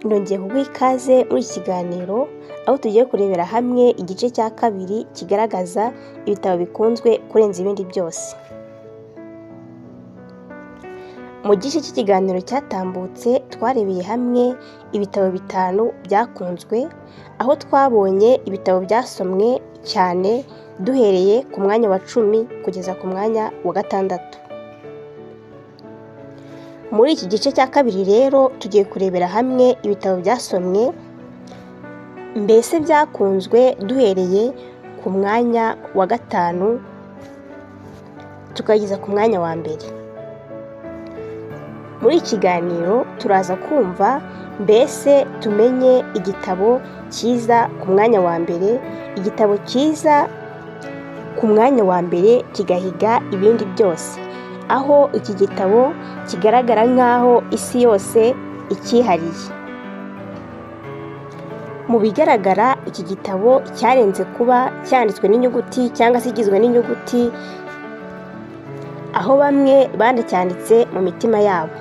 Nongeye kuguha ikaze muri iki kiganiro aho tugiye kurebera hamwe igice cya kabiri kigaragaza ibitabo bikunzwe kurenza ibindi byose. Mu gice cy'ikiganiro cyatambutse twarebeye hamwe ibitabo 5 byakunzwe, aho twabonye ibitabo byasomwe cyane duhereye ku mwanya wa 10 kugeza ku mwanya wa 6. Muri iki gice cya kabiri rero tugiye kurebera hamwe ibitabo byasomwe mbese byakunzwe duhereye ku mwanya wa 5 tukageza ku mwanya wa 1. Muri iki kiganiro turaza kumva mbese tumenye igitabo cyiza ku mwanya wa 1, igitabo cyiza ku mwanya wa 1 kigahiga ibindi byose, aho iki gitabo kigaragara nk'aho isi yose ikihariye. Mu bigaragara iki gitabo cyarenze kuba cyanditswe n'inyuguti cyangwa se igizwe n'inyuguti, aho bamwe bandacyanditse mu mitima yabo.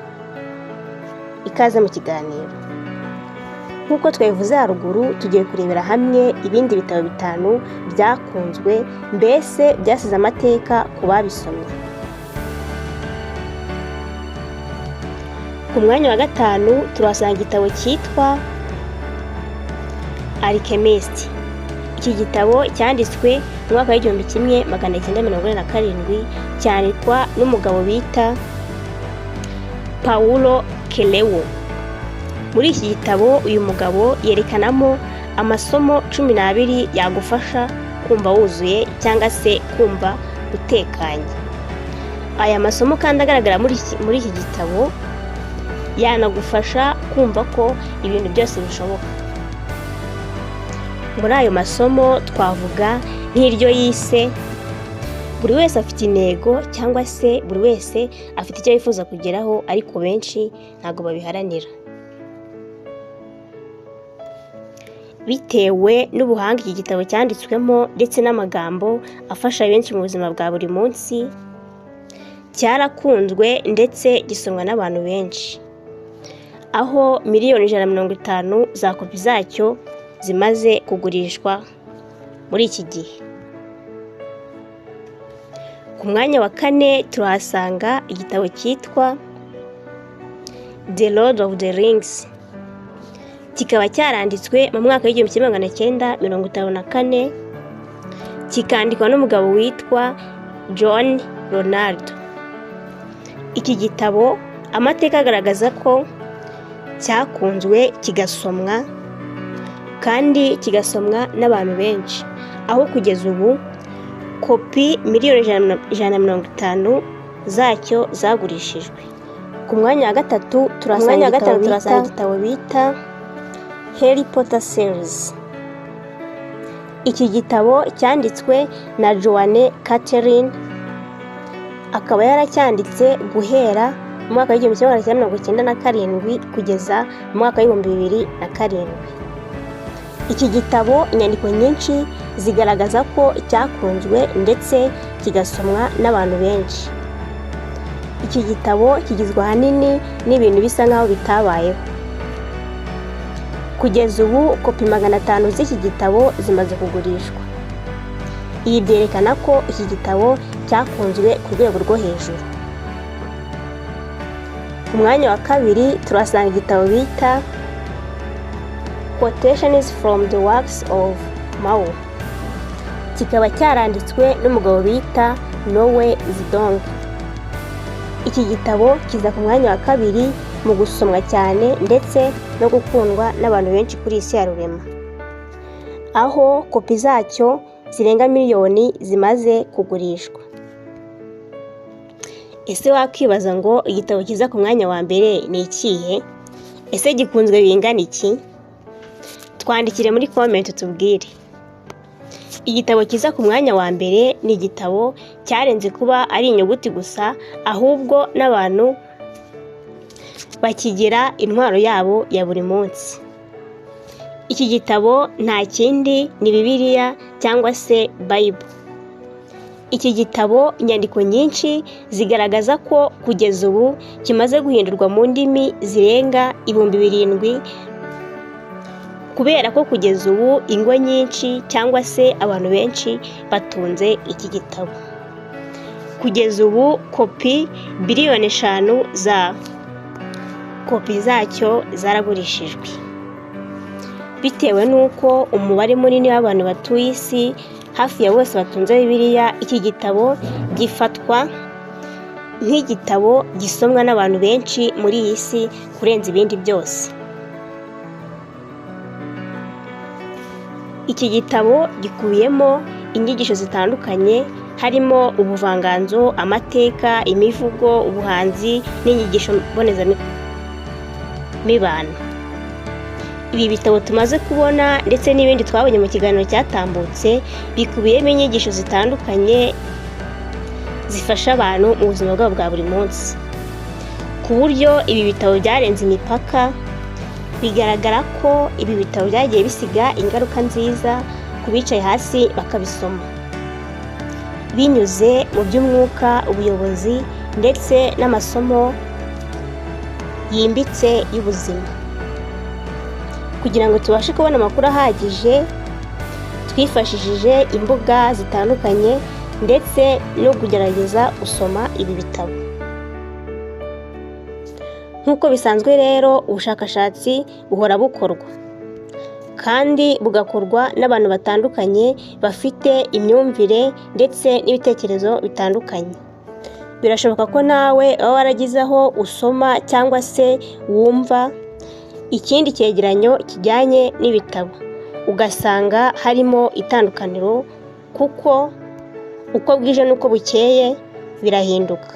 Ikaze mu kiganiro. Nk'uko twabivuze haruguru, tugiye kurebera hamwe ibindi bitabo 5 byakunzwe mbese byasize amateka ku babisomye. Ku mwanya wa 5 turasanga igitabo cyitwa Alchemist. Iki gitabo cyanditswe mu mwaka wa 1947 cyandikwa n'umugabo bita Paulo Coelho. Muri iki gitabo uyu mugabo yerekanamo amasomo 12 yagufasha kumva wuzuye cyangwa se kumva utekanye. Aya masomo kandi agaragara muri iki gitabo yanagufasha kumva ko ibintu byose bishoboka. Muri ayo masomo twavuga nk'iryo yise buri wese afite intego cyangwa se buri wese afite icyo yifuza kugeraho, ariko benshi ntago babiharanira. Bitewe n'ubuhanga iki gitabo cyanditswemo ndetse n'amagambo afasha benshi mu buzima bwa buri munsi, cyarakunzwe ndetse gisomwa n'abantu benshi, aho miliyoni 150 za kopi zacyo zimaze kugurishwa muri iki gihe. Ku mwanya wa 4 turahasanga igitabo cyitwa The Lord of the Rings. Kikaba cyaranditswe mu mwaka wa 1954 kikandikwa n'umugabo witwa John Ronald. Iki gitabo amateka agaragaza ko cyakunzwe kigasomwa kandi kigasomwa n'abantu benshi, aho kugeza ubu kopi miliyoni 150 zacyo zagurishijwe. Ku mwanya wa 3 turasanga igitabo bita Harry Potter series. Iki gitabo cyanditswe na Joanne Catherine, akaba yaracyanditse guhera mu mwaka wa 1997 kugeza mu mwaka wa 2007. Iki gitabo inyandiko nyinshi zigaragaza ko cyakunzwe ndetse kigasomwa n'abantu benshi. Iki gitabo kigizwe ahanini n'ibintu bisa nk'aho bitabayeho. Kugeza ubu kopi 500 z'iki gitabo zimaze kugurishwa. Iyi byerekana ko iki gitabo cyakunzwe ku rwego rwo hejuru. Ku mwanya wa 2 turasanga igitabo bita Quotations from the Works of Mao. Kikaba cyaranditswe n'umugabo bita Noe Zedong. Iki gitabo kiza ku mwanya wa 2 mu gusomwa cyane ndetse no gukundwa n'abantu benshi kuri isi ya rurema, aho kopi zacyo zirenga miliyoni zimaze kugurishwa. Ese wakwibaza ngo igitabo kiza ku mwanya wa 1 ni ikihe? Ese gikunzwe bingana iki? Twandikire muri comment tubwire. Igitabo kiza ku mwanya wa 1 ni igitabo cyarenze kuba ari inyuguti gusa, ahubwo n'abantu bakigira intwaro yabo ya buri munsi. Iki gitabo nta kindi ni Bibiliya cyangwa se Bible. Iki gitabo inyandiko nyinshi zigaragaza ko kugeza ubu kimaze guhindurwa mu ndimi zirenga 7,000 kubera ko kugeza ubu ingo nyinshi cyangwa se abantu benshi batunze iki gitabo. Kugeza ubu kopi biliyoni 5 za kopi zacyo zaragurishijwe, bitewe n'uko umubare munini w'abantu batuye isi hafi ya bose batunze Bibiliya. Iki gitabo gifatwa nk'igitabo gisomwa n'abantu benshi muri iyi si kurenza ibindi byose. Iki gitabo gikubiyemo inyigisho zitandukanye, harimo ubuvanganzo, amateka, imivugo, ubuhanzi n'inyigisho mbonezamibano. Ibi bitabo tumaze kubona ndetse n'ibindi twabonye mu kiganiro cyatambutse bikubiyemo inyigisho zitandukanye zifasha abantu mu buzima bwabo bwa buri munsi, ku buryo ibi bitabo byarenze imipaka. Bigaragara ko ibi bitabo byagiye bisiga ingaruka nziza ku bicaye hasi bakabisoma, binyuze mu by'umwuka, ubuyobozi ndetse n'amasomo yimbitse y'ubuzima. Kugira ngo tubashe kubona amakuru ahagije, twifashishije imbuga zitandukanye ndetse no kugerageza gusoma ibi bitabo. Nk'uko bisanzwe rero, ubushakashatsi buhora bukorwa kandi bugakorwa n'abantu batandukanye bafite imyumvire ndetse n'ibitekerezo bitandukanye. Birashoboka ko nawe waba waragizeho usoma cyangwa se wumva ikindi cyegeranyo kijyanye n'ibitabo, ugasanga harimo itandukaniro, kuko uko bwije n'uko bukeye birahinduka.